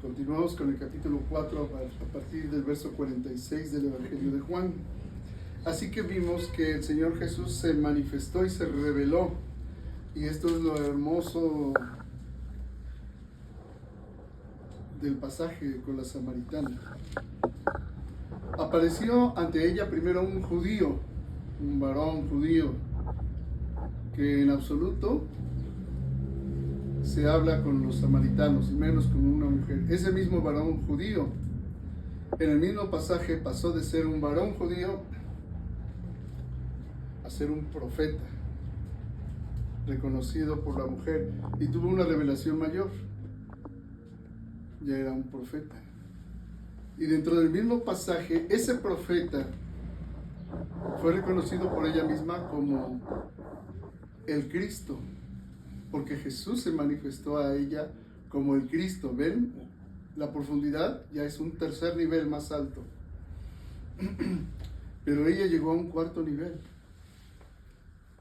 Continuamos con el capítulo 4 a partir del verso 46 del Evangelio de Juan. Así que vimos que el Señor Jesús se manifestó y se reveló. Y esto es lo hermoso del pasaje con la samaritana. Apareció ante ella primero un judío, un varón judío, que en absoluto se habla con los samaritanos, y menos con una mujer. Ese mismo varón judío, en el mismo pasaje, pasó de ser un varón judío a ser un profeta, reconocido por la mujer, y tuvo una revelación mayor. Ya era un profeta. Y dentro del mismo pasaje, ese profeta fue reconocido por ella misma como el Cristo, porque Jesús se manifestó a ella como el Cristo. ¿Ven? La profundidad ya es un tercer nivel más alto. Pero ella llegó a un cuarto nivel,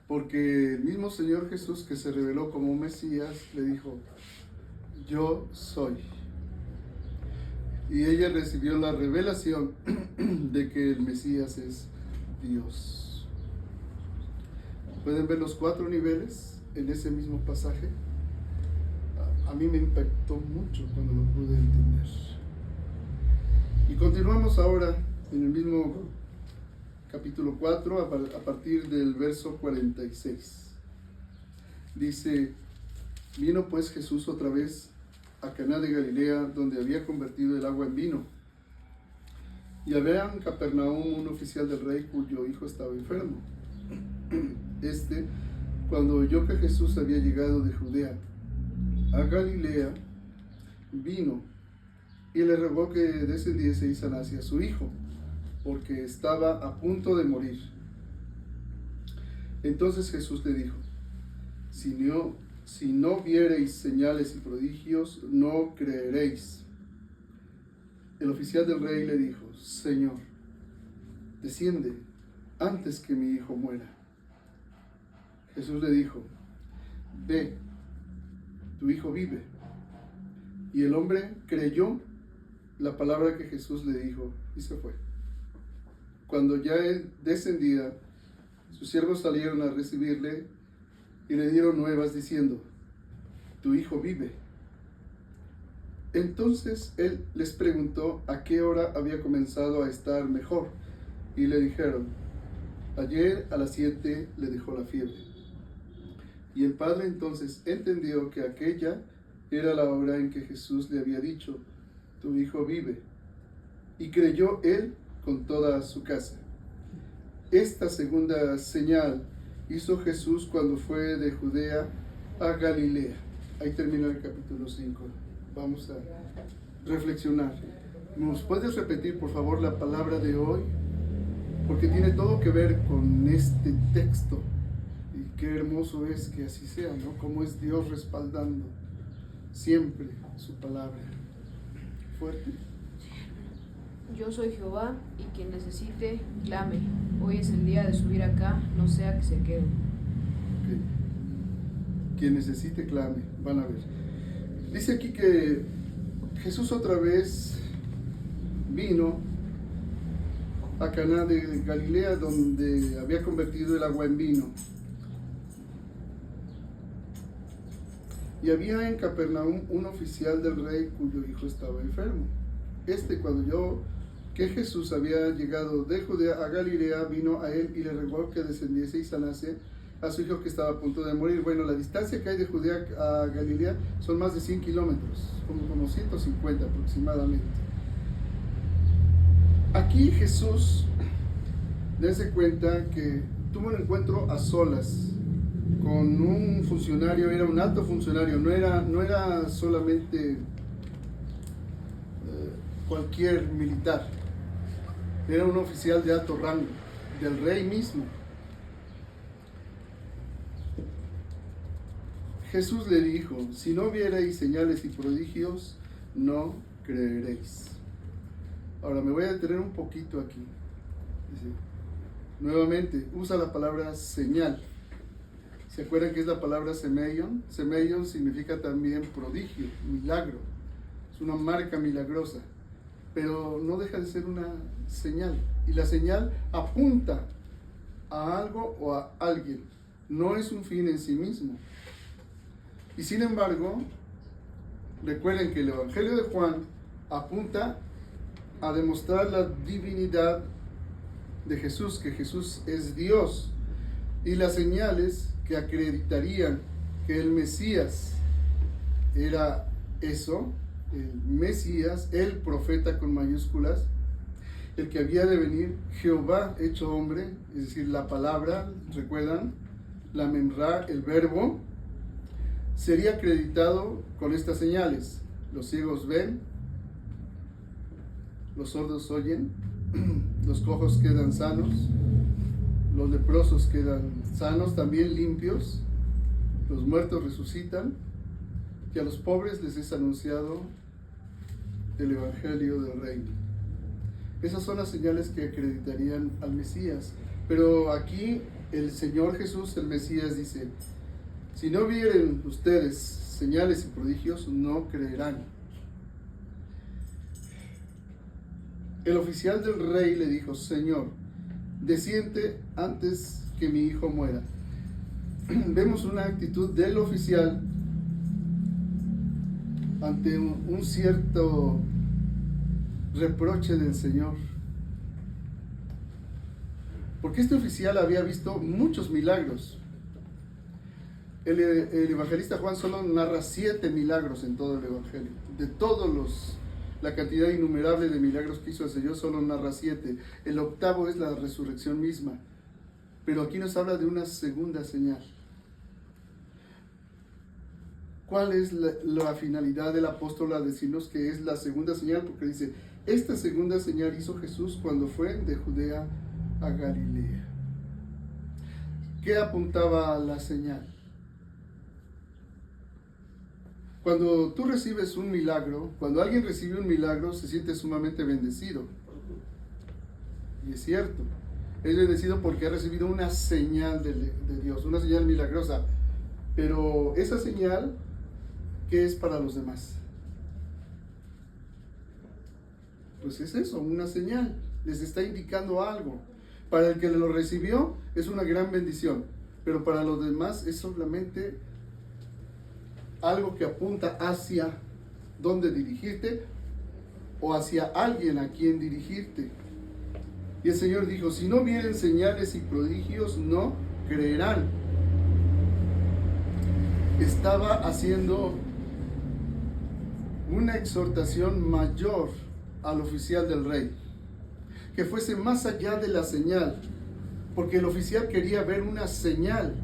porque el mismo Señor Jesús, que se reveló como Mesías, le dijo: yo soy. Y ella recibió la revelación de que el Mesías es Dios. ¿Pueden ver los 4 niveles en ese mismo pasaje? A mí me impactó mucho cuando lo pude entender. Y continuamos ahora en el mismo capítulo 4 a partir del verso 46. Dice: vino pues Jesús otra vez a Caná de Galilea, donde había convertido el agua en vino. Y había en Capernaum un oficial del rey cuyo hijo estaba enfermo. Cuando oyó que Jesús había llegado de Judea a Galilea, vino y le rogó que descendiese y sanase a su hijo, porque estaba a punto de morir. Entonces Jesús le dijo: si no viereis señales y prodigios, no creeréis. El oficial del rey le dijo: Señor, desciende antes que mi hijo muera. Jesús le dijo: ve, tu hijo vive. Y el hombre creyó la palabra que Jesús le dijo y se fue. Cuando ya él descendía, sus siervos salieron a recibirle y le dieron nuevas diciendo: tu hijo vive. Entonces él les preguntó a qué hora había comenzado a estar mejor, y le dijeron: ayer a las 7 le dejó la fiebre. Y el padre entonces entendió que aquella era la hora en que Jesús le había dicho: tu hijo vive. Y creyó él con toda su casa. Esta segunda señal hizo Jesús cuando fue de Judea a Galilea. Ahí termina el capítulo 5. Vamos a reflexionar. ¿Nos puedes repetir, por favor, la palabra de hoy? Porque tiene todo que ver con este texto. Y qué hermoso es que así sea, ¿no? Cómo es Dios respaldando siempre su palabra. Fuerte. Yo soy Jehová, y quien necesite, clame. Hoy es el día de subir acá, no sea que se quede. Okay. Quien necesite, clame. Van a ver. Dice aquí que Jesús otra vez vino a Caná de Galilea, donde había convertido el agua en vino. Y había en Capernaum un oficial del rey cuyo hijo estaba enfermo. Cuando oyó que Jesús había llegado de Judea a Galilea, vino a él y le rogó que descendiese y sanase a su hijo que estaba a punto de morir. Bueno, la distancia que hay de Judea a Galilea son más de 100 kilómetros, como 150 aproximadamente. Aquí Jesús, dése cuenta que tuvo un encuentro a solas con un funcionario. Era un alto funcionario, no era solamente cualquier militar, era un oficial de alto rango, del rey mismo. Jesús le dijo: si no viereis señales y prodigios, no creeréis. Ahora me voy a detener un poquito aquí. Dice, nuevamente, usa la palabra señal. ¿Se acuerdan que es la palabra semeion? Semeion significa también prodigio, milagro. es una marca milagrosa, pero no deja de ser una señal. Y la señal apunta a algo o a alguien, no es un fin en sí mismo. Y sin embargo, recuerden que el Evangelio de Juan apunta a demostrar la divinidad de Jesús, que Jesús es Dios, y las señales que acreditarían que el Mesías era eso, el Mesías, el profeta con mayúsculas, el que había de venir, Jehová hecho hombre, es decir, la palabra, ¿recuerdan? La memra, el verbo, sería acreditado con estas señales. Los ciegos ven, los sordos oyen, los cojos quedan sanos, los leprosos quedan sanos, también limpios, los muertos resucitan, y a los pobres les es anunciado el Evangelio del Reino. Esas son las señales que acreditarían al Mesías. Pero aquí el Señor Jesús, el Mesías, dice: si no vieren ustedes señales y prodigios, no creerán. El oficial del rey le dijo: Señor, desciende antes que mi hijo muera. Vemos una actitud del oficial ante un cierto reproche del Señor, porque este oficial había visto muchos milagros. El evangelista Juan solo narra 7 milagros en todo el evangelio. De todos la cantidad innumerable de milagros que hizo el Señor, solo narra 7. El 8º es la resurrección misma, pero aquí nos habla de una segunda señal. ¿Cuál es la finalidad del apóstol a decirnos que es la segunda señal? Porque dice: esta segunda señal hizo Jesús cuando fue de Judea a Galilea. ¿Qué apuntaba a la señal? Cuando tú recibes un milagro, cuando alguien recibe un milagro, se siente sumamente bendecido. Y es cierto, es bendecido porque ha recibido una señal de Dios, una señal milagrosa. Pero esa señal, ¿qué es para los demás? Pues es eso, una señal. Les está indicando algo. Para el que lo recibió es una gran bendición, pero para los demás es solamente algo que apunta hacia dónde dirigirte o hacia alguien a quien dirigirte. Y el Señor dijo: si no vieren señales y prodigios, no creerán. Estaba haciendo una exhortación mayor al oficial del rey, que fuese más allá de la señal, porque el oficial quería ver una señal,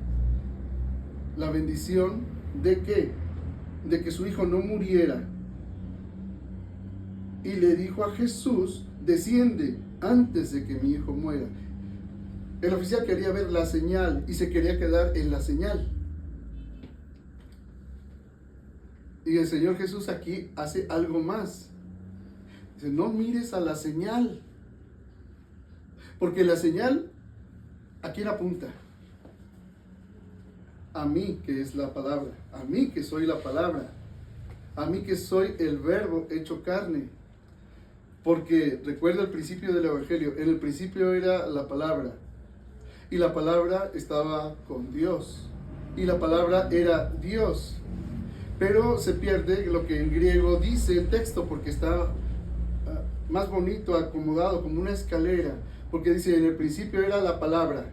la bendición de ¿qué? De que su hijo no muriera. Y le dijo a Jesús: desciende antes de que mi hijo muera. El oficial quería ver la señal y se quería quedar en la señal. Y el Señor Jesús aquí hace algo más. Dice: no mires a la señal, porque la señal, ¿a quién apunta? A mí, que es la palabra, a mí que soy la palabra, a mí que soy el verbo hecho carne. Porque recuerda el principio del evangelio: en el principio era la palabra, y la palabra estaba con Dios, y la palabra era Dios. Pero se pierde lo que en griego dice el texto, porque está más bonito, acomodado, como una escalera, porque dice: en el principio era la palabra,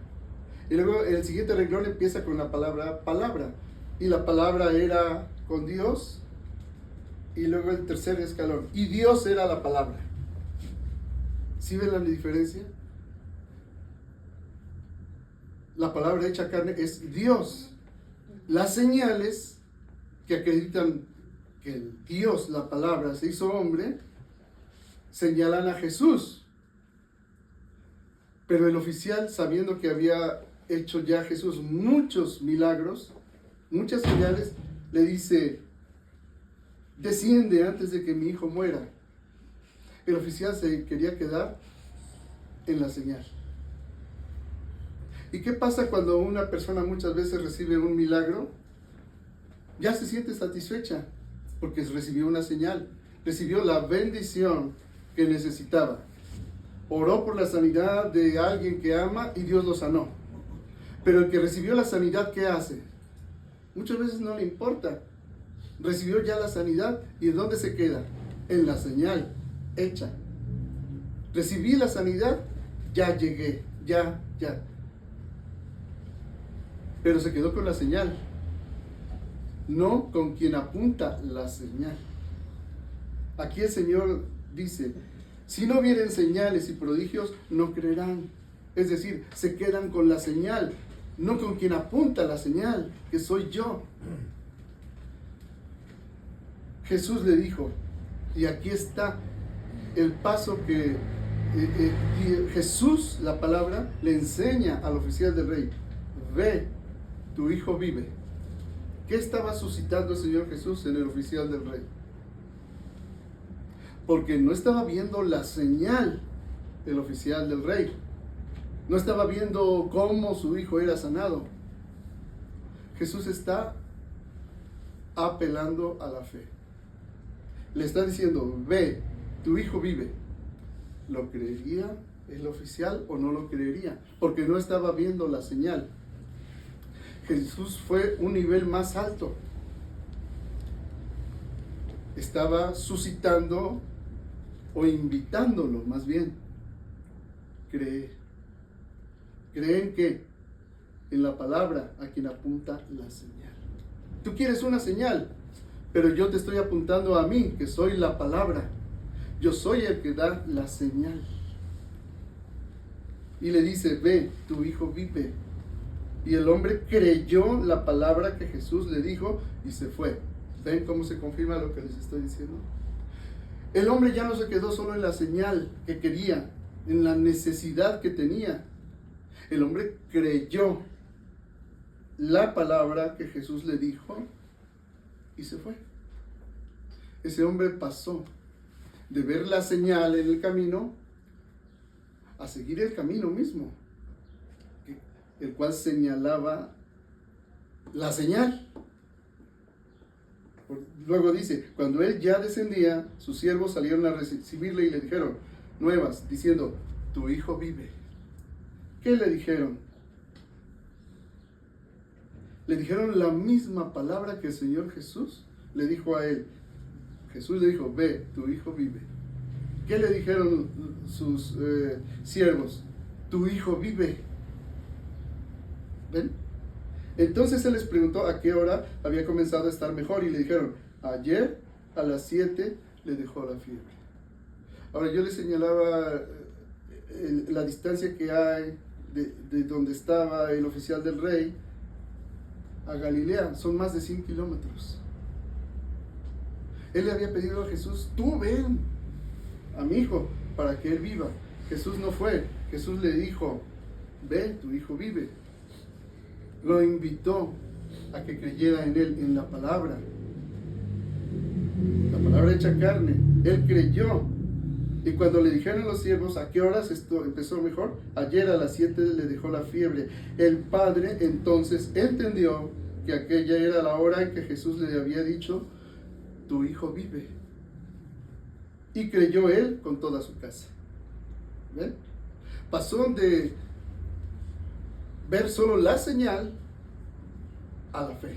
y luego el siguiente renglón empieza con la palabra palabra, y la palabra era con Dios, y luego el tercer escalón, y Dios era la palabra. ¿Sí ven la diferencia? La palabra hecha carne es Dios. Las señales que acreditan que el Dios, la palabra, se hizo hombre, señalan a Jesús. Pero el oficial, sabiendo que había hecho ya Jesús muchos milagros, muchas señales, le dice: desciende antes de que mi hijo muera. El oficial se quería quedar en la señal. ¿Y qué pasa cuando una persona muchas veces recibe un milagro? Ya se siente satisfecha porque recibió una señal. recibió la bendición que necesitaba. Oró por la sanidad de alguien que ama y Dios lo sanó. Pero el que recibió la sanidad, ¿qué hace? Muchas veces no le importa. Recibió ya la sanidad y ¿en dónde se queda? En la señal hecha. Recibí la sanidad, ya llegué, ya. Pero se quedó con la señal, no con quien apunta la señal. Aquí el Señor dice, si no vieren señales y prodigios, no creerán. Es decir, se quedan con la señal, no con quien apunta la señal, que soy yo. Jesús le dijo, y aquí está el paso que Jesús, la palabra, le enseña al oficial del rey. Ve, tu hijo vive. ¿Qué estaba suscitando el Señor Jesús en el oficial del rey? Porque no estaba viendo la señal del oficial del rey. No estaba viendo cómo su hijo era sanado. Jesús está apelando a la fe. Le está diciendo, ve, tu hijo vive. ¿Lo creería el oficial o no lo creería? Porque no estaba viendo la señal. Jesús fue un nivel más alto. Estaba suscitando o invitándolo, más bien. Creer. ¿Creen que? En la palabra a quien apunta la señal. Tú quieres una señal, pero yo te estoy apuntando a mí, que soy la palabra. Yo soy el que da la señal. Y le dice, ve, tu hijo vive. Y el hombre creyó la palabra que Jesús le dijo y se fue. ¿Ven cómo se confirma lo que les estoy diciendo? El hombre ya no se quedó solo en la señal que quería, en la necesidad que tenía. El hombre creyó la palabra que Jesús le dijo y se fue. Ese hombre pasó de ver la señal en el camino a seguir el camino mismo, el cual señalaba la señal. Luego dice, cuando él ya descendía, sus siervos salieron a recibirle y le dijeron nuevas, diciendo, tu hijo vive. ¿Qué le dijeron? Le dijeron la misma palabra que el Señor Jesús le dijo a él. Jesús le dijo, ve, tu hijo vive. ¿Qué le dijeron sus siervos? Tu hijo vive. ¿Ven? Entonces él les preguntó a qué hora había comenzado a estar mejor y le dijeron, ayer a las 7 le dejó la fiebre. Ahora yo les señalaba la distancia que hay de donde estaba el oficial del rey a Galilea, son más de 100 kilómetros. Él le había pedido a Jesús, tú ven a mi hijo para que él viva. Jesús no fue. Jesús le dijo, ve, tu hijo vive. Lo invitó a que creyera en él, en la palabra hecha carne. Él creyó. Y cuando le dijeron los siervos a qué horas esto empezó mejor, ayer a las 7 le dejó la fiebre. El padre entonces entendió que aquella era la hora en que Jesús le había dicho, tu hijo vive. Y creyó él con toda su casa. ¿Ven? Pasó de ver solo la señal a la fe.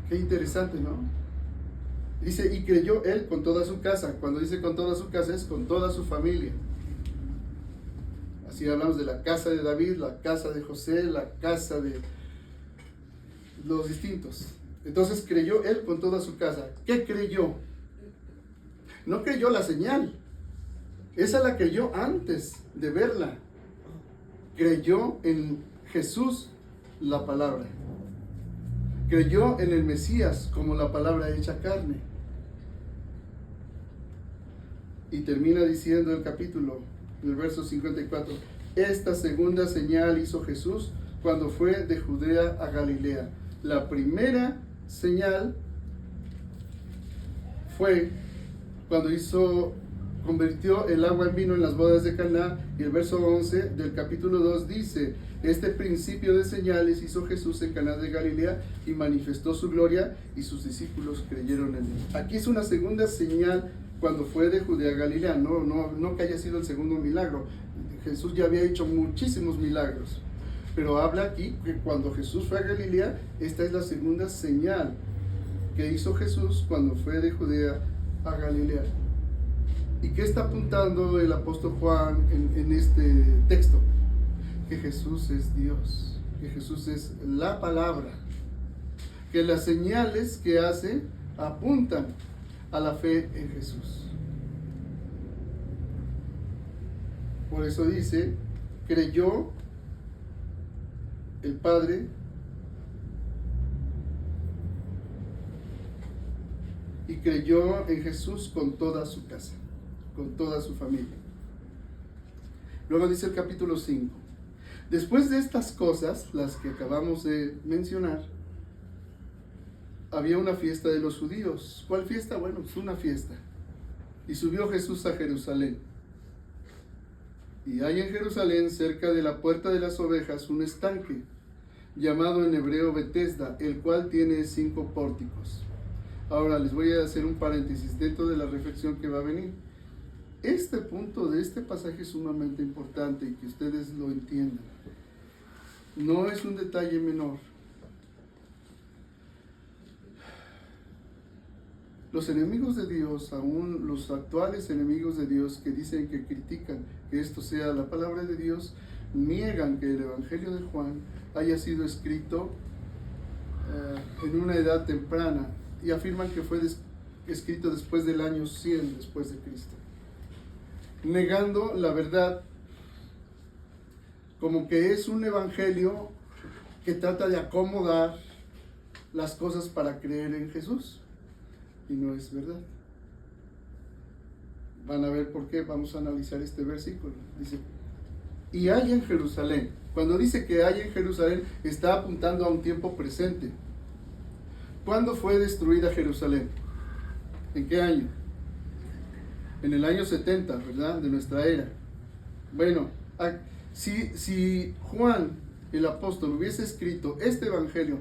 Qué interesante, ¿no? Dice, y creyó él con toda su casa. Cuando dice con toda su casa, es con toda su familia. Así hablamos de la casa de David, la casa de José, la casa de los distintos. Entonces creyó él con toda su casa. ¿Qué creyó? No creyó la señal. Esa la creyó antes de verla. Creyó en Jesús, la palabra. Creyó en el Mesías como la palabra hecha carne. Y termina diciendo el capítulo, el verso 54, esta segunda señal hizo Jesús cuando fue de Judea a Galilea. La primera señal fue convirtió el agua en vino en las bodas de Caná, y el verso 11 del capítulo 2 dice: este principio de señales hizo Jesús en Caná de Galilea y manifestó su gloria, y sus discípulos creyeron en él. Aquí es una segunda señal cuando fue de Judea a Galilea, no que haya sido el segundo milagro. Jesús ya había hecho muchísimos milagros, pero habla aquí que cuando Jesús fue a Galilea, esta es la segunda señal que hizo Jesús cuando fue de Judea a Galilea. ¿Y qué está apuntando el apóstol Juan en este texto? Que Jesús es Dios, que Jesús es la palabra, que las señales que hace apuntan a la fe en Jesús. Por eso dice: creyó el Padre y creyó en Jesús con toda su casa, con toda su familia. Luego dice el capítulo 5: después de estas cosas, las que acabamos de mencionar, había una fiesta de los judíos. ¿Cuál fiesta? Bueno, es una fiesta. Y subió Jesús a Jerusalén. Y hay en Jerusalén, cerca de la puerta de las ovejas, un estanque, llamado en hebreo Betesda, el cual tiene 5 pórticos. Ahora les voy a hacer un paréntesis dentro de la reflexión que va a venir. Este punto de este pasaje es sumamente importante y que ustedes lo entiendan. No es un detalle menor. Los enemigos de Dios, aún los actuales enemigos de Dios que dicen que critican que esto sea la palabra de Dios, niegan que el Evangelio de Juan haya sido escrito en una edad temprana y afirman que fue escrito después del año 100 después de Cristo, negando la verdad, como que es un evangelio que trata de acomodar las cosas para creer en Jesús, y no es verdad. Van a ver por qué. Vamos a analizar este versículo. Dice: y hay en Jerusalén. Cuando dice que hay en Jerusalén, está apuntando a un tiempo presente. ¿Cuándo fue destruida Jerusalén? ¿En qué año? En el año 70, ¿verdad? De nuestra era. Bueno, si Juan, el apóstol, hubiese escrito este evangelio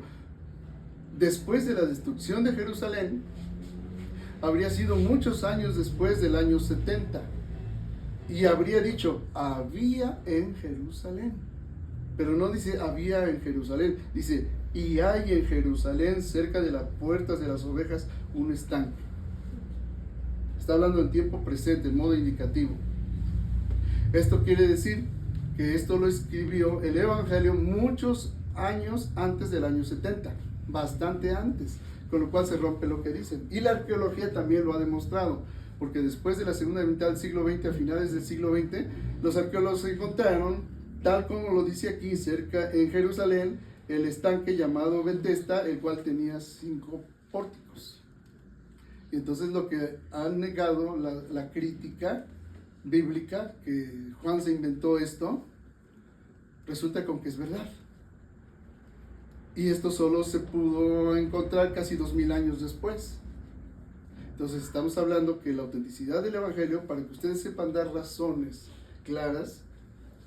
después de la destrucción de Jerusalén, habría sido muchos años después del año 70. Y habría dicho: había en Jerusalén. Pero no dice había en Jerusalén, dice: y hay en Jerusalén, cerca de las puertas de las ovejas, un estanque. Está hablando en tiempo presente, en modo indicativo. Esto quiere decir que esto lo escribió el Evangelio muchos años antes del año 70, bastante antes, con lo cual se rompe lo que dicen. Y la arqueología también lo ha demostrado, porque después de la segunda mitad del siglo XX, a finales del siglo XX, los arqueólogos encontraron, tal como lo dice aquí, cerca en Jerusalén, el estanque llamado Betesda, el cual tenía 5 pórticos. Y entonces lo que han negado la crítica bíblica, que Juan se inventó esto, resulta con que es verdad. Y esto solo se pudo encontrar casi 2000 años después. Entonces estamos hablando que la autenticidad del Evangelio, para que ustedes sepan dar razones claras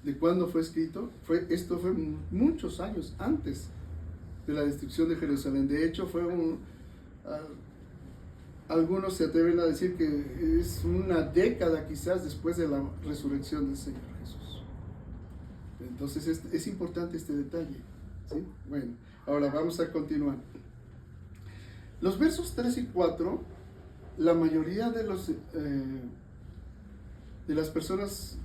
de cuándo fue escrito, esto fue muchos años antes de la destrucción de Jerusalén. De hecho, algunos se atreven a decir que es una década quizás después de la resurrección del Señor Jesús. Entonces es importante este detalle, ¿sí? Bueno, ahora vamos a continuar. Los versos 3 y 4, la mayoría de las personas,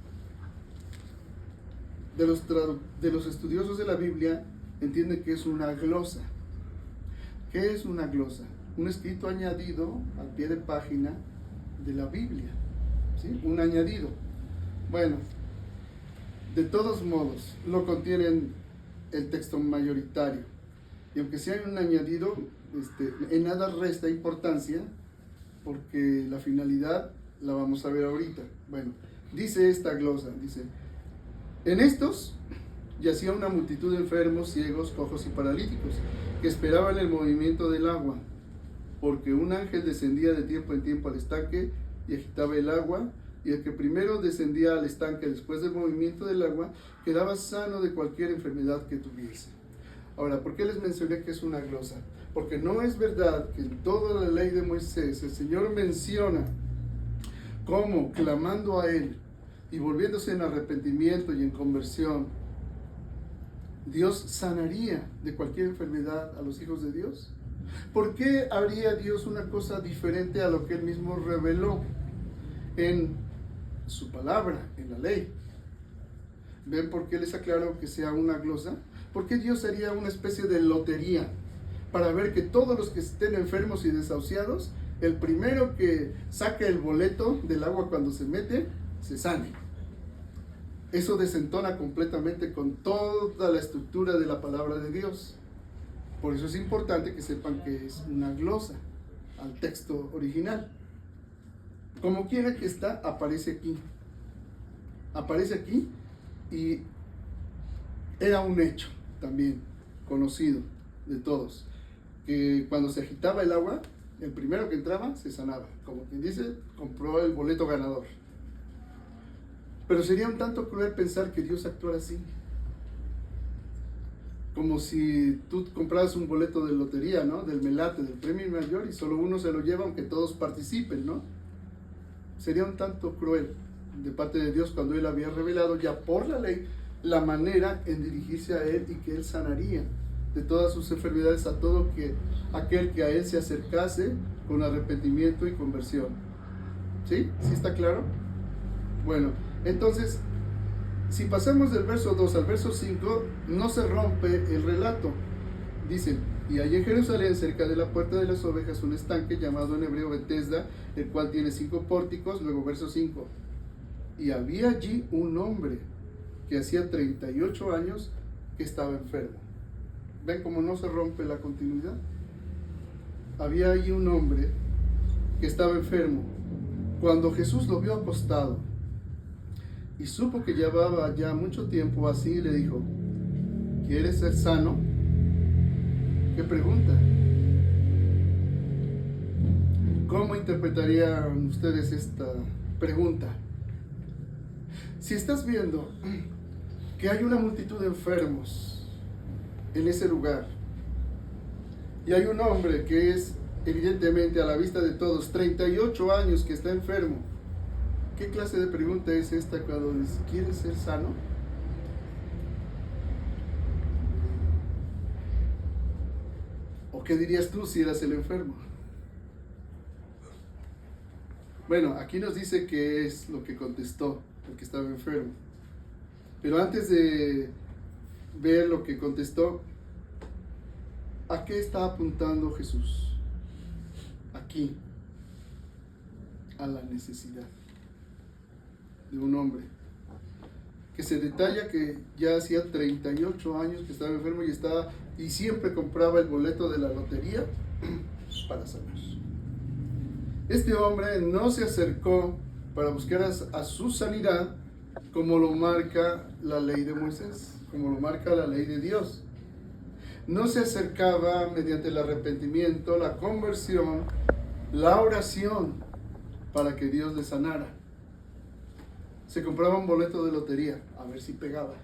de los estudiosos de la Biblia, entienden que es una glosa. ¿Qué es una glosa? Un escrito añadido al pie de página de la Biblia, ¿sí? Un añadido. Bueno, de todos modos, lo contienen el texto mayoritario. Y aunque sea un añadido, en nada resta importancia, porque la finalidad la vamos a ver ahorita. Bueno, dice esta glosa, dice: en estos yacía una multitud de enfermos, ciegos, cojos y paralíticos, que esperaban el movimiento del agua, porque un ángel descendía de tiempo en tiempo al estanque y agitaba el agua, y el que primero descendía al estanque después del movimiento del agua quedaba sano de cualquier enfermedad que tuviese. Ahora, ¿por qué les mencioné que es una glosa? Porque no es verdad que en toda la ley de Moisés el Señor menciona cómo, clamando a Él y volviéndose en arrepentimiento y en conversión, Dios sanaría de cualquier enfermedad a los hijos de Dios. ¿Por qué haría Dios una cosa diferente a lo que Él mismo reveló en su palabra, en la ley? ¿Ven por qué les aclaro que sea una glosa? ¿Por qué Dios haría una especie de lotería para ver que todos los que estén enfermos y desahuciados, el primero que saque el boleto del agua cuando se mete, se sane? Eso desentona completamente con toda la estructura de la palabra de Dios. Por eso es importante que sepan que es una glosa al texto original. Como quiera que está, aparece aquí. Aparece aquí y era un hecho también conocido de todos, que cuando se agitaba el agua, el primero que entraba se sanaba. Como quien dice, compró el boleto ganador. Pero sería un tanto cruel pensar que Dios actuara así. Como si tú compraras un boleto de lotería, ¿no? Del melate, del premio mayor, y solo uno se lo lleva aunque todos participen, ¿no? Sería un tanto cruel de parte de Dios cuando Él había revelado ya por la ley la manera en dirigirse a Él y que Él sanaría de todas sus enfermedades a todo aquel que a Él se acercase con arrepentimiento y conversión. ¿Sí? ¿Sí está claro? Bueno, entonces, si pasamos del verso 2 al verso 5, no se rompe el relato. Dicen, y hay en Jerusalén, cerca de la puerta de las ovejas, un estanque llamado en hebreo Betesda, el cual tiene 5 pórticos. Luego verso 5. Y había allí un hombre que hacía 38 años que estaba enfermo. ¿Ven cómo no se rompe la continuidad? Había allí un hombre que estaba enfermo. Cuando Jesús lo vio acostado y supo que llevaba ya mucho tiempo así, le dijo, ¿quieres ser sano? ¿Qué pregunta? ¿Cómo interpretarían ustedes esta pregunta? Si estás viendo que hay una multitud de enfermos en ese lugar y hay un hombre que es evidentemente a la vista de todos 38 años que está enfermo, ¿qué clase de pregunta es esta cuando dice, ¿quieres ser sano? ¿O qué dirías tú si eras el enfermo? Bueno, aquí nos dice qué es lo que contestó el que estaba enfermo. Pero antes de ver lo que contestó, ¿a qué está apuntando Jesús? Aquí, a la necesidad de un hombre que se detalla que ya hacía 38 años que estaba enfermo y siempre compraba el boleto de la lotería para sanar. Este hombre no se acercó para buscar a su sanidad como lo marca la ley de Moisés, como lo marca la ley de Dios. No se acercaba mediante el arrepentimiento, la conversión, la oración para que Dios le sanara. Se compraba un boleto de lotería, a ver si pegaba.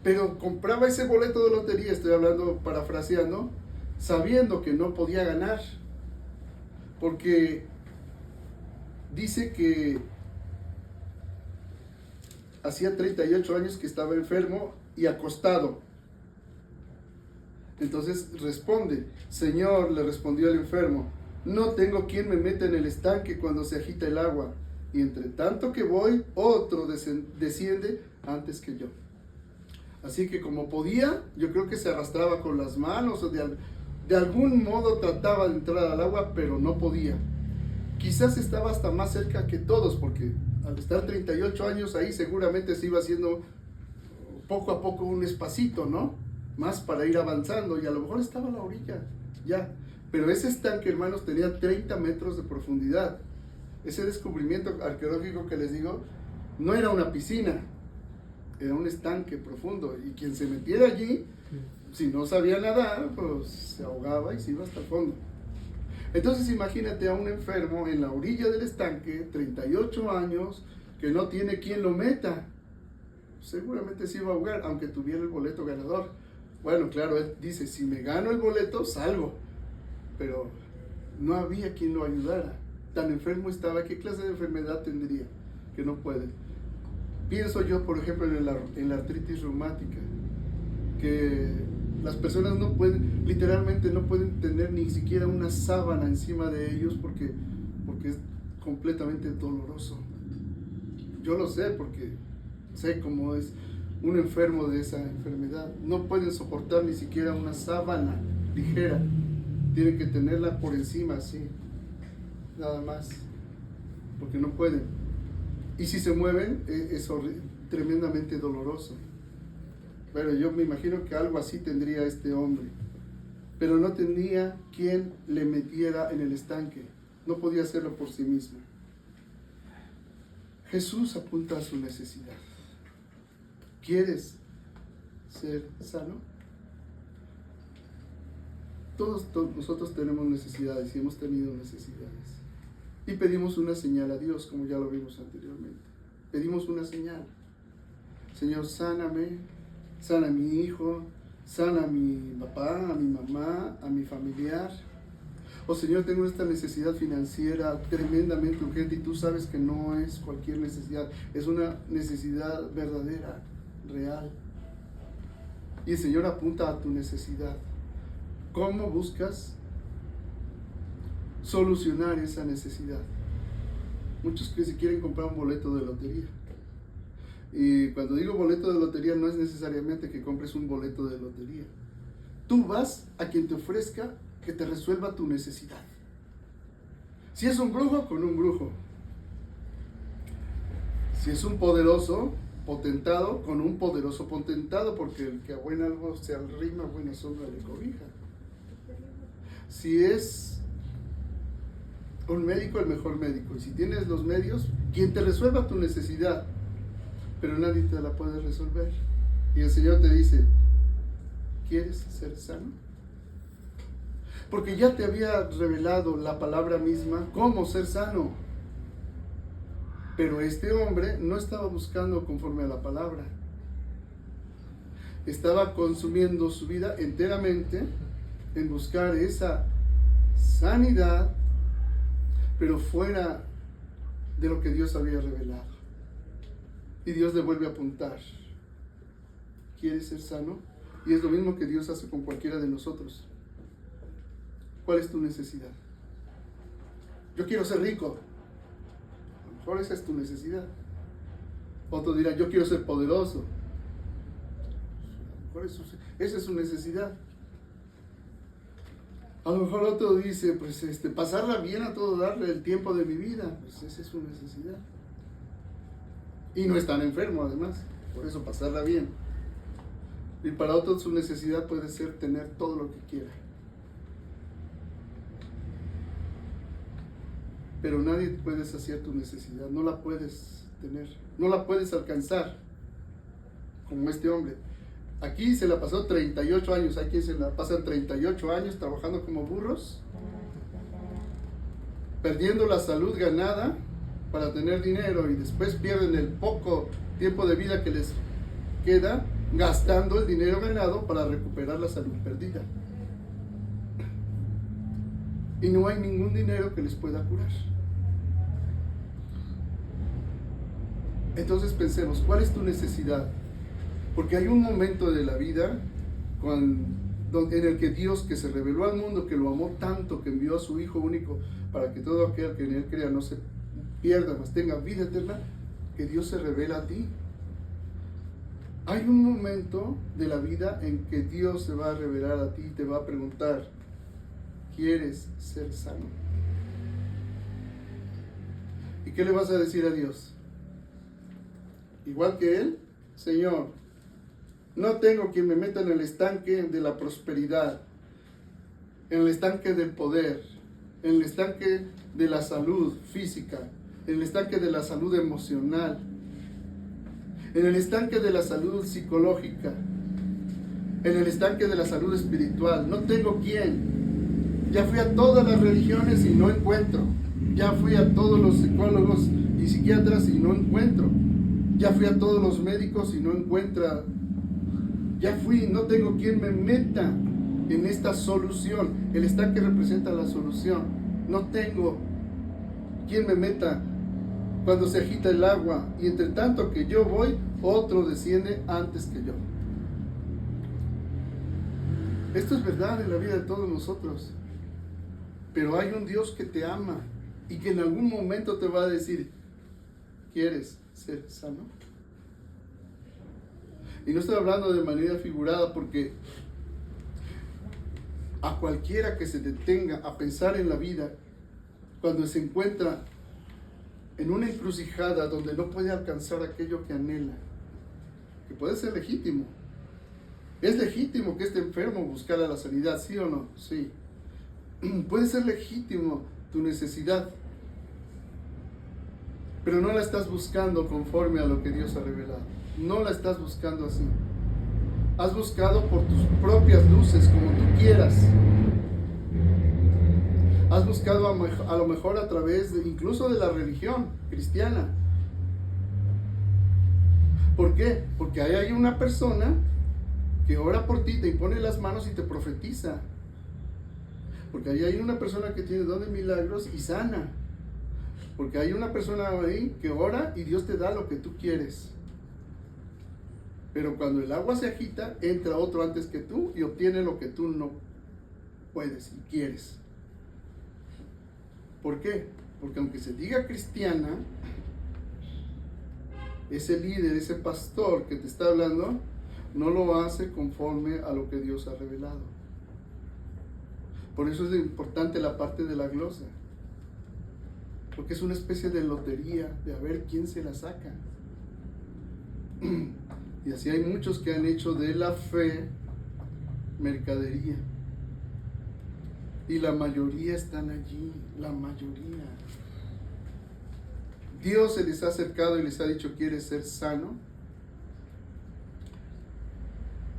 Pero compraba ese boleto de lotería, estoy hablando parafraseando, sabiendo que no podía ganar. Porque dice que hacía 38 años que estaba enfermo y acostado. Entonces responde, Señor, le respondió el enfermo, no tengo quien me meta en el estanque cuando se agita el agua, y entre tanto que voy, otro desciende antes que yo. Así que como podía, yo creo que se arrastraba con las manos o de algún modo trataba de entrar al agua, pero no podía. Quizás estaba hasta más cerca que todos, porque al estar 38 años ahí seguramente se iba haciendo poco a poco un espacito, ¿no? Más para ir avanzando, y a lo mejor estaba a la orilla, ya. Pero ese estanque, hermanos, tenía 30 metros de profundidad. Ese descubrimiento arqueológico que les digo, no era una piscina, era un estanque profundo, y quien se metiera allí, si no sabía nadar, pues se ahogaba y se iba hasta el fondo. Entonces imagínate a un enfermo en la orilla del estanque, 38 años, que no tiene quien lo meta. Seguramente se iba a ahogar, aunque tuviera el boleto ganador. Bueno, claro, él dice, si me gano el boleto, salgo. Pero no había quien lo ayudara. Tan enfermo estaba, ¿qué clase de enfermedad tendría? Que no puede. Pienso yo, por ejemplo, en la artritis reumática, que las personas no pueden, literalmente no pueden tener ni siquiera una sábana encima de ellos porque es completamente doloroso. Yo lo sé porque sé cómo es un enfermo de esa enfermedad. No pueden soportar ni siquiera una sábana ligera. Tienen que tenerla por encima así, nada más, porque no pueden. Y si se mueven es tremendamente doloroso. Pero yo me imagino que algo así tendría este hombre. Pero no tenía quien le metiera en el estanque. No podía hacerlo por sí mismo. Jesús apunta a su necesidad. ¿Quieres ser sano? Todos nosotros tenemos necesidades y hemos tenido necesidades. Y pedimos una señal a Dios, como ya lo vimos anteriormente. Pedimos una señal. Señor, sáname, sana a mi hijo, sana a mi papá, a mi mamá, a mi familiar. Oh Señor, tengo esta necesidad financiera tremendamente urgente y tú sabes que no es cualquier necesidad, es una necesidad verdadera, real. Y el Señor apunta a tu necesidad. ¿Cómo buscas solucionar esa necesidad? Muchos que se quieren comprar un boleto de lotería. Y cuando digo boleto de lotería no es necesariamente que compres un boleto de lotería. Tú vas a quien te ofrezca que te resuelva tu necesidad. Si es un brujo, con un brujo. Si es un poderoso potentado, con un poderoso potentado, porque el que a buen algo se arrima, buena sombra le cobija. Si es un médico, el mejor médico. Y si tienes los medios, quien te resuelva tu necesidad, pero nadie te la puede resolver. Y el Señor te dice, ¿quieres ser sano? Porque ya te había revelado la palabra misma cómo ser sano. Pero este hombre no estaba buscando conforme a la palabra. Estaba consumiendo su vida enteramente en buscar esa sanidad, pero fuera de lo que Dios había revelado. Y Dios le vuelve a apuntar. ¿Quieres ser sano? Y es lo mismo que Dios hace con cualquiera de nosotros. ¿Cuál es tu necesidad? Yo quiero ser rico. A lo mejor esa es tu necesidad. Otro dirá, yo quiero ser poderoso. A lo mejor esa es su necesidad. A lo mejor otro dice, pues pasarla bien a todo darle el tiempo de mi vida. Pues esa es su necesidad. Y no es tan enfermo además, por eso pasarla bien. Y para otros su necesidad puede ser tener todo lo que quiera. Pero nadie puede saciar tu necesidad, no la puedes tener, no la puedes alcanzar, como este hombre. Aquí se la pasó 38 años, hay quien se la pasan 38 años trabajando como burros, perdiendo la salud ganada para tener dinero y después pierden el poco tiempo de vida que les queda gastando el dinero ganado para recuperar la salud perdida. Y no hay ningún dinero que les pueda curar. Entonces pensemos, ¿cuál es tu necesidad? Porque hay un momento de la vida en el que Dios, que se reveló al mundo, que lo amó tanto, que envió a su Hijo único para que todo aquel que en Él crea no se pierda, mas tenga vida eterna, que Dios se revela a ti. Hay un momento de la vida en que Dios se va a revelar a ti y te va a preguntar, ¿quieres ser sano? ¿Y qué le vas a decir a Dios? Igual que Él, Señor, no tengo quien me meta en el estanque de la prosperidad, en el estanque del poder, en el estanque de la salud física, en el estanque de la salud emocional, en el estanque de la salud psicológica, en el estanque de la salud espiritual. No tengo quien. Ya fui a todas las religiones y no encuentro. Ya fui a todos los psicólogos y psiquiatras y no encuentro. Ya fui a todos los médicos y no encuentra. Ya fui, no tengo quien me meta en esta solución. El estanque representa la solución. No tengo quien me meta cuando se agita el agua. Y entre tanto que yo voy, otro desciende antes que yo. Esto es verdad en la vida de todos nosotros. Pero hay un Dios que te ama y que en algún momento te va a decir, ¿quieres ser sano? Y no estoy hablando de manera figurada, porque a cualquiera que se detenga a pensar en la vida, cuando se encuentra en una encrucijada donde no puede alcanzar aquello que anhela, que puede ser legítimo. ¿Es legítimo que este enfermo buscara la sanidad, sí o no? Sí. Puede ser legítimo tu necesidad, pero no la estás buscando conforme a lo que Dios ha revelado. No la estás buscando así. Has buscado por tus propias luces, como tú quieras. Has buscado a lo mejor a través incluso de la religión cristiana. ¿Por qué? Porque ahí hay una persona que ora por ti, te impone las manos y te profetiza. Porque ahí hay una persona que tiene don de milagros y sana. Porque hay una persona ahí que ora y Dios te da lo que tú quieres. Pero cuando el agua se agita, entra otro antes que tú y obtiene lo que tú no puedes y quieres. ¿Por qué? Porque aunque se diga cristiana, ese líder, ese pastor que te está hablando, no lo hace conforme a lo que Dios ha revelado. Por eso es importante la parte de la glosa. Porque es una especie de lotería, de a ver quién se la saca. Y así hay muchos que han hecho de la fe mercadería. Y la mayoría están allí, la mayoría. Dios se les ha acercado y les ha dicho, ¿quieres ser sano?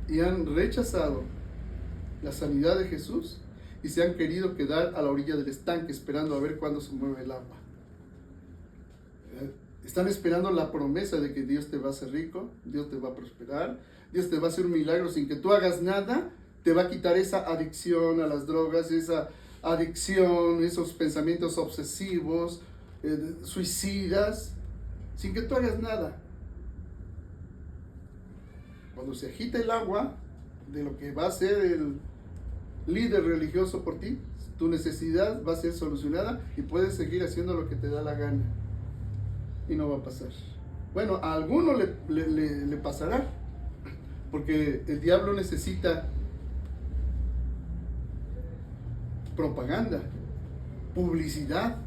Y han rechazado la sanidad de Jesús y se han querido quedar a la orilla del estanque esperando a ver cuándo se mueve el agua. Están esperando la promesa de que Dios te va a hacer rico, Dios te va a prosperar, Dios te va a hacer un milagro sin que tú hagas nada, te va a quitar esa adicción a las drogas, esa adicción, esos pensamientos obsesivos, suicidas, sin que tú hagas nada. Cuando se agita el agua de lo que va a ser el líder religioso por ti, tu necesidad va a ser solucionada y puedes seguir haciendo lo que te da la gana. Y no va a pasar. Bueno, a alguno le pasará, porque el diablo necesita propaganda, publicidad,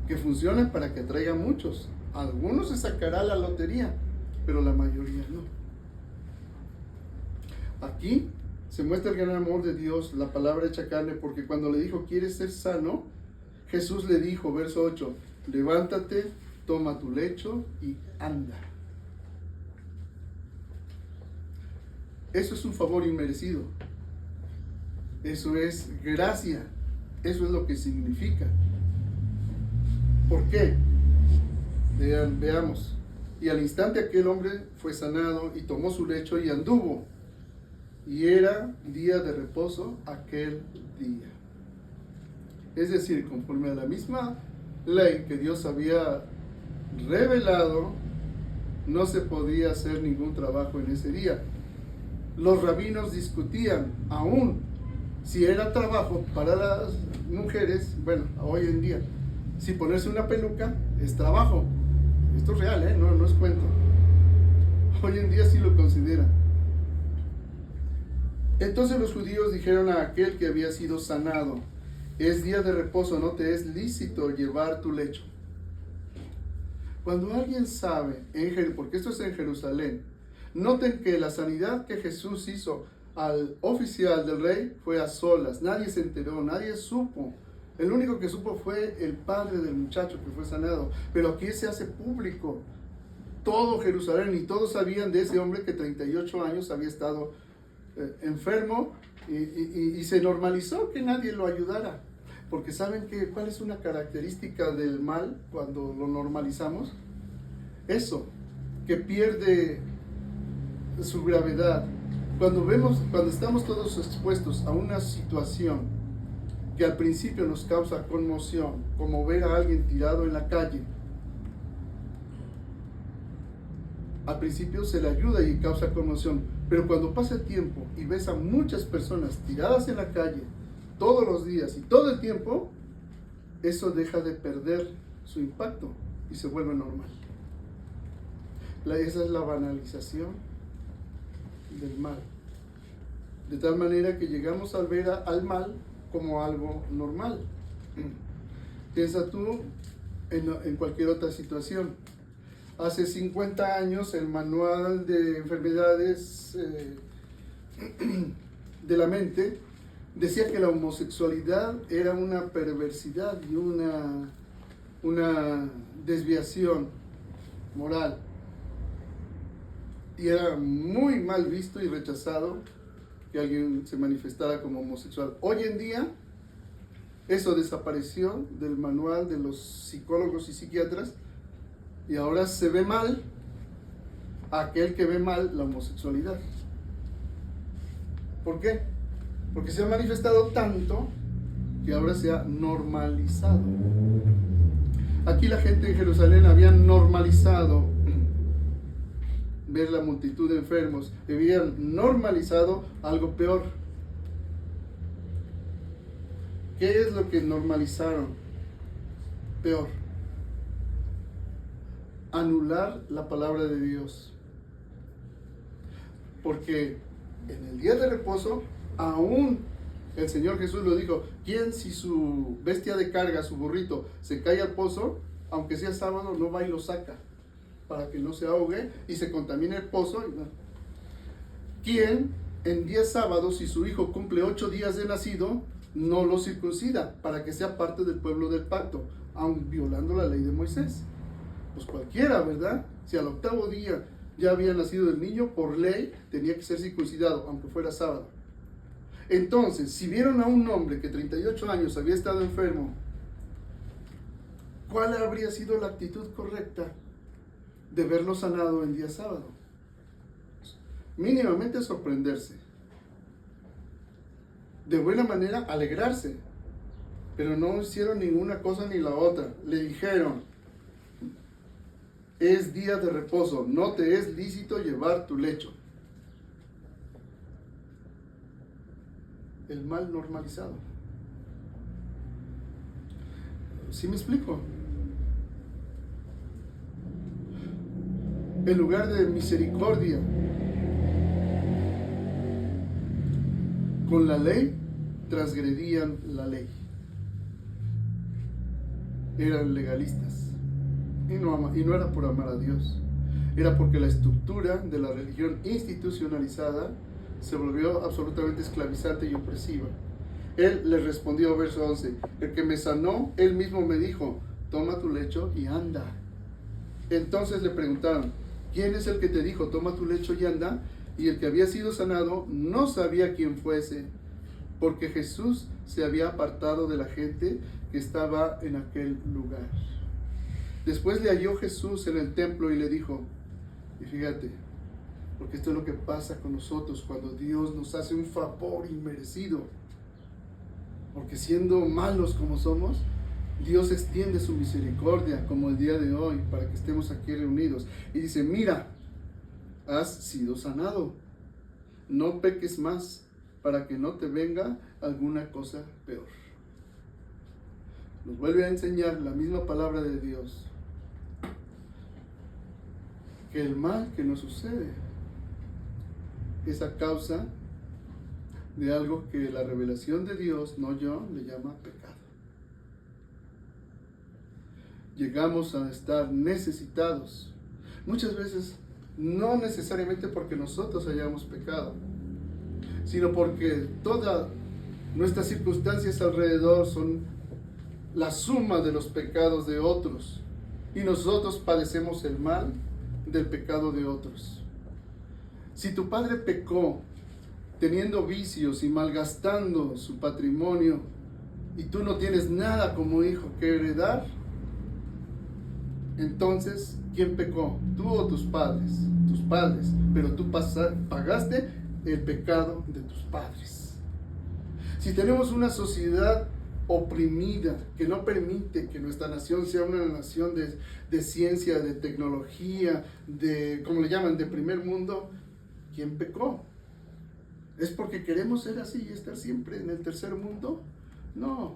que funcione para que atraiga a muchos. Algunos se sacará la lotería, pero la mayoría no. Aquí se muestra el gran amor de Dios, la palabra hecha carne, porque cuando le dijo, ¿quieres ser sano? Jesús le dijo, verso 8, levántate, toma tu lecho y anda. Eso es un favor inmerecido. Eso es gracia. Eso es lo que significa. ¿Por qué? Veamos. Y al instante aquel hombre fue sanado y tomó su lecho y anduvo. Y era día de reposo aquel día. Es decir, conforme a la misma ley que Dios había revelado, no se podía hacer ningún trabajo en ese día. Los rabinos discutían aún si era trabajo para las mujeres. Bueno, hoy en día, si ponerse una peluca es trabajo. Esto es real, no es cuento. Hoy en día sí lo consideran. Entonces los judíos dijeron a aquel que había sido sanado, es día de reposo, no te es lícito llevar tu lecho. Cuando alguien sabe, porque esto es en Jerusalén, noten que la sanidad que Jesús hizo al oficial del rey fue a solas, nadie se enteró, nadie supo. El único que supo fue el padre del muchacho que fue sanado, pero aquí se hace público. Todo Jerusalén y todos sabían de ese hombre que 38 años había estado enfermo Y se normalizó que nadie lo ayudara. Porque ¿saben cuál es una característica del mal cuando lo normalizamos? Eso, que pierde su gravedad. Cuando estamos todos expuestos a una situación que al principio nos causa conmoción, como ver a alguien tirado en la calle, al principio se le ayuda y causa conmoción, pero cuando pasa el tiempo y ves a muchas personas tiradas en la calle todos los días y todo el tiempo, eso deja de perder su impacto y se vuelve normal. Esa es la banalización del mal. De tal manera que llegamos a ver al mal como algo normal. Piensa tú en cualquier otra situación. Hace 50 años el manual de enfermedades de la mente decía que la homosexualidad era una perversidad y una desviación moral. Y era muy mal visto y rechazado que alguien se manifestara como homosexual. Hoy en día, eso desapareció del manual de los psicólogos y psiquiatras y ahora se ve mal aquel que ve mal la homosexualidad. ¿Por qué? Porque se ha manifestado tanto que ahora se ha normalizado. Aquí la gente en Jerusalén había normalizado ver la multitud de enfermos, habían normalizado algo peor. ¿Qué es lo que normalizaron? Peor. Anular la palabra de Dios. Porque en el día de reposo, aún el Señor Jesús lo dijo, ¿quién si su bestia de carga, su burrito, se cae al pozo, aunque sea sábado, no va y lo saca? Para que no se ahogue y se contamine el pozo. ¿Quién en día sábado, si su hijo cumple 8 días de nacido, no lo circuncida para que sea parte del pueblo del pacto, aun violando la ley de Moisés? Pues cualquiera, ¿verdad? Si al 8º día ya había nacido el niño, por ley tenía que ser circuncidado, aunque fuera sábado. Entonces, si vieron a un hombre que 38 años había estado enfermo, ¿cuál habría sido la actitud correcta de verlo sanado en día sábado? Mínimamente sorprenderse. De buena manera alegrarse. Pero no hicieron ninguna cosa ni la otra. Le dijeron, es día de reposo, no te es lícito llevar tu lecho. El mal normalizado. ¿Sí me explico? En lugar de misericordia, con la ley, transgredían la ley. Eran legalistas. Y no era por amar a Dios. Era porque la estructura de la religión institucionalizada se volvió absolutamente esclavizante y opresiva. Él les respondió, verso 11, el que me sanó, él mismo me dijo, toma tu lecho y anda. Entonces le preguntaron, ¿quién es el que te dijo, toma tu lecho y anda? Y el que había sido sanado no sabía quién fuese, porque Jesús se había apartado de la gente que estaba en aquel lugar. Después le halló Jesús en el templo y le dijo, y fíjate, porque esto es lo que pasa con nosotros cuando Dios nos hace un favor inmerecido. Porque siendo malos como somos, Dios extiende su misericordia como el día de hoy para que estemos aquí reunidos. Y dice, mira, has sido sanado. No peques más para que no te venga alguna cosa peor. Nos vuelve a enseñar la misma palabra de Dios. Que el mal que nos sucede es a causa de algo que la revelación de Dios, no yo, le llama pecado. Llegamos a estar necesitados. Muchas veces, no necesariamente porque nosotros hayamos pecado, sino porque todas nuestras circunstancias alrededor son la suma de los pecados de otros. Y nosotros padecemos el mal del pecado de otros. Si tu padre pecó teniendo vicios y malgastando su patrimonio, y tú no tienes nada como hijo que heredar, entonces, ¿quién pecó? ¿Tú o tus padres? Tus padres, pero tú pagaste el pecado de tus padres. Si tenemos una sociedad oprimida que no permite que nuestra nación sea una nación de ciencia, de tecnología, de, como le llaman, de primer mundo, ¿quién pecó? ¿Es porque queremos ser así y estar siempre en el tercer mundo? No.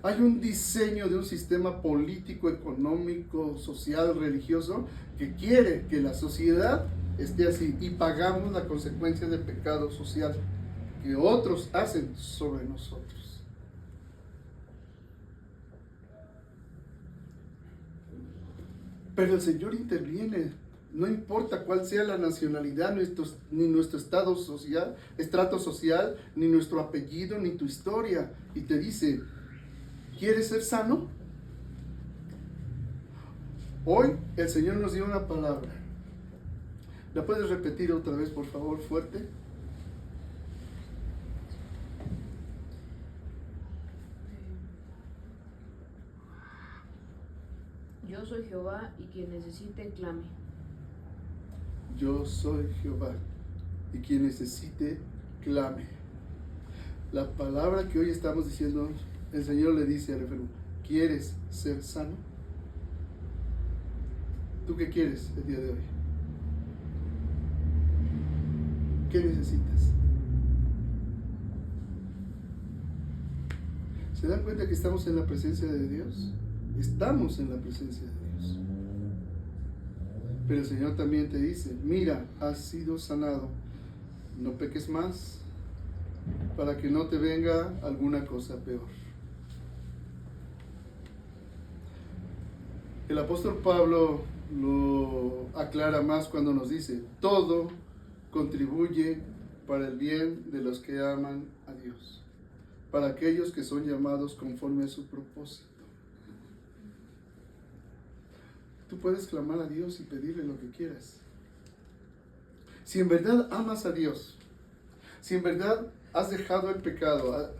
Hay un diseño de un sistema político, económico, social, religioso, que quiere que la sociedad esté así, y pagamos la consecuencia del pecado social que otros hacen sobre nosotros. Pero el Señor interviene, no importa cuál sea la nacionalidad, ni nuestro estado social, estrato social, ni nuestro apellido, ni tu historia, y te dice: ¿quieres ser sano? Hoy el Señor nos dio una palabra. ¿La puedes repetir otra vez, por favor, fuerte? Yo soy Jehová, y quien necesite, clame. Yo soy Jehová, y quien necesite, clame. La palabra que hoy estamos diciendo, el Señor le dice al enfermo: ¿quieres ser sano? ¿Tú qué quieres el día de hoy? ¿Qué necesitas? ¿Se dan cuenta que estamos en la presencia de Dios? Estamos en la presencia de Dios. Pero el Señor también te dice: mira, has sido sanado, no peques más, para que no te venga alguna cosa peor. El apóstol Pablo lo aclara más cuando nos dice: todo contribuye para el bien de los que aman a Dios, para aquellos que son llamados conforme a su propósito. Tú puedes clamar a Dios y pedirle lo que quieras. Si en verdad amas a Dios, si en verdad has dejado el pecado,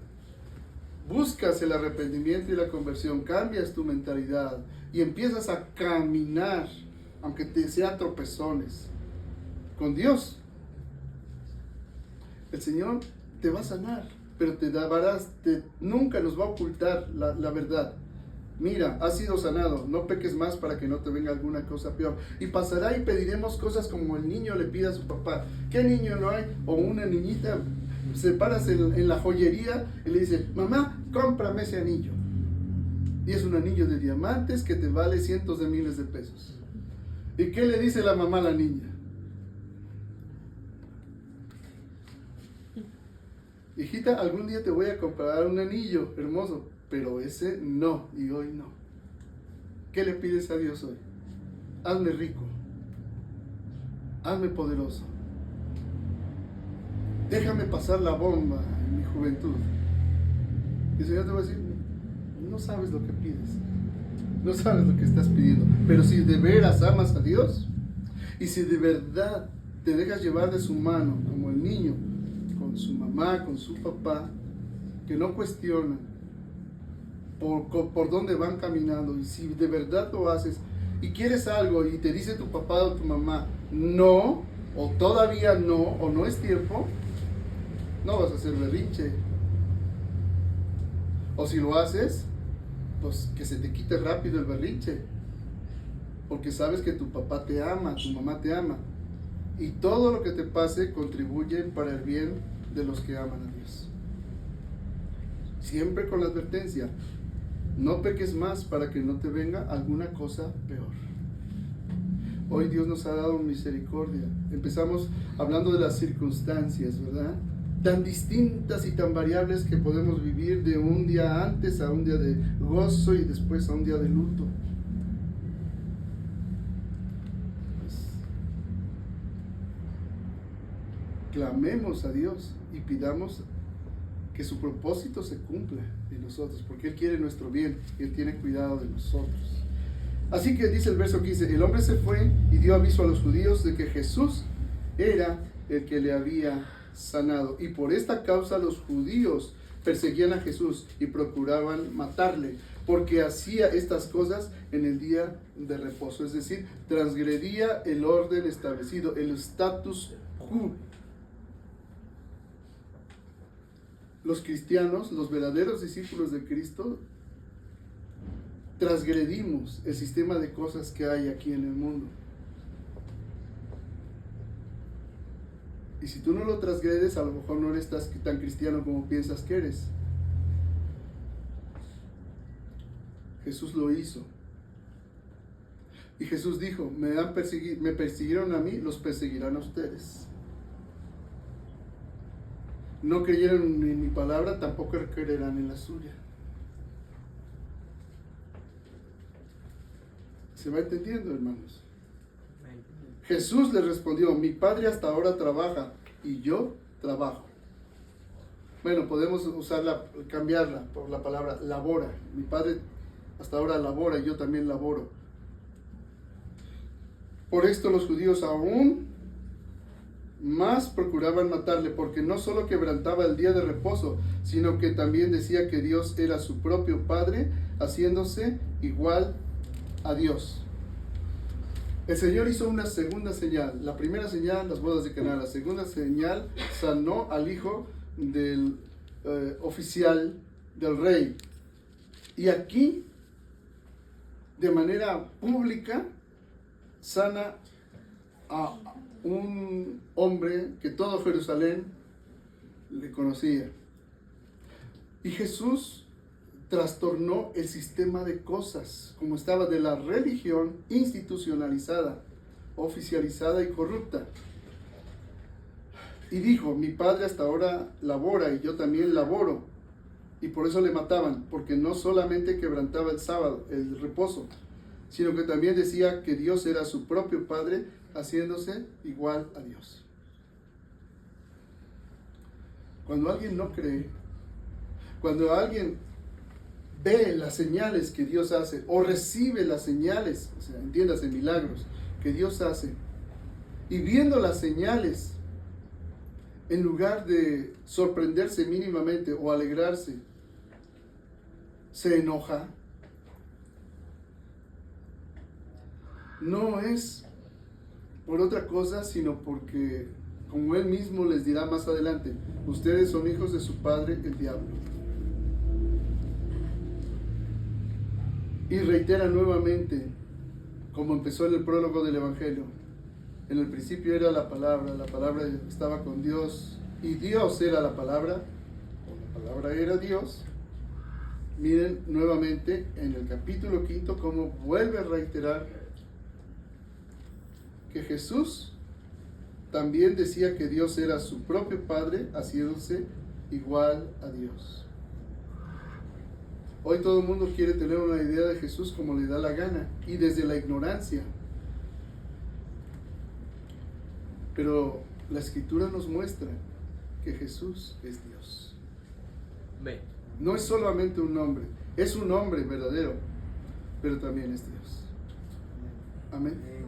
buscas el arrepentimiento y la conversión, cambias tu mentalidad y empiezas a caminar, aunque te sea tropezones, con Dios, el Señor te va a sanar, pero nunca nos va a ocultar la verdad. Mira, has sido sanado, no peques más para que no te venga alguna cosa peor. Y pasará y pediremos cosas como el niño le pide a su papá. ¿Qué niño no hay? O una niñita, se paras en la joyería y le dice: mamá, cómprame ese anillo. Y es un anillo de diamantes que te vale cientos de miles de pesos. ¿Y qué le dice la mamá a la niña? Hijita, algún día te voy a comprar un anillo hermoso, pero ese no, y hoy no. ¿Qué le pides a Dios hoy? Hazme rico, hazme poderoso, déjame pasar la bomba en mi juventud. Y el Señor te va a decir: no sabes lo que pides, no sabes lo que estás pidiendo. Pero si de veras amas a Dios, y si de verdad te dejas llevar de su mano, como el niño, con su mamá, con su papá, que no cuestionan por dónde van caminando, y si de verdad lo haces y quieres algo y te dice tu papá o tu mamá no, o todavía no, o no es tiempo, no vas a hacer berrinche. O si lo haces, pues que se te quite rápido el berrinche, porque sabes que tu papá te ama, tu mamá te ama, y todo lo que te pase contribuye para el bien de los que aman a Dios. Siempre con la advertencia: no peques más para que no te venga alguna cosa peor. Hoy Dios nos ha dado misericordia. Empezamos hablando de las circunstancias, ¿verdad? Tan distintas y tan variables que podemos vivir, de un día antes a un día de gozo y después a un día de luto. Pues, clamemos a Dios y pidamos que su propósito se cumpla en nosotros, porque Él quiere nuestro bien y Él tiene cuidado de nosotros. Así que dice el verso 15: el hombre se fue y dio aviso a los judíos de que Jesús era el que le había sanado. Y por esta causa los judíos perseguían a Jesús y procuraban matarle, porque hacía estas cosas en el día de reposo, es decir, transgredía el orden establecido, el status quo. Los cristianos, los verdaderos discípulos de Cristo, transgredimos el sistema de cosas que hay aquí en el mundo. Y si tú no lo transgredes, a lo mejor no eres tan cristiano como piensas que eres. Jesús lo hizo. Y Jesús dijo, me persiguieron a mí, los perseguirán a ustedes. No creyeron en mi palabra, tampoco creerán en la suya. ¿Se va entendiendo, hermanos? Jesús le respondió, mi Padre hasta ahora trabaja y yo trabajo. Bueno, podemos cambiarla por la palabra labora. Mi Padre hasta ahora labora y yo también laboro. Por esto los judíos aún más procuraban matarle, porque no solo quebrantaba el día de reposo, sino que también decía que Dios era su propio Padre, haciéndose igual a Dios. El Señor hizo una segunda señal. La primera señal, las bodas de Caná. La segunda señal, sanó al hijo del oficial del rey. Y aquí, de manera pública, sana a un hombre que todo Jerusalén le conocía. Y Jesús trastornó el sistema de cosas, como estaba, de la religión institucionalizada, oficializada y corrupta. Y dijo, mi Padre hasta ahora labora y yo también laboro. Y por eso le mataban, porque no solamente quebrantaba el sábado, el reposo, sino que también decía que Dios era su propio Padre, haciéndose igual a Dios. Cuando alguien no cree, cuando alguien ve las señales que Dios hace, o recibe las señales, o sea, entiéndase, milagros que Dios hace, y viendo las señales, en lugar de sorprenderse mínimamente o alegrarse, se enoja, no es por otra cosa, sino porque, como Él mismo les dirá más adelante, ustedes son hijos de su padre, el diablo. Y reitera nuevamente, como empezó en el prólogo del Evangelio, en el principio era la palabra estaba con Dios, y Dios era la palabra, o la palabra era Dios. Miren nuevamente en el capítulo 5 cómo vuelve a reiterar que Jesús también decía que Dios era su propio Padre, haciéndose igual a Dios. Hoy todo el mundo quiere tener una idea de Jesús como le da la gana y desde la ignorancia. Pero la Escritura nos muestra que Jesús es Dios. No es solamente un nombre, es un hombre verdadero, pero también es Dios. Amén.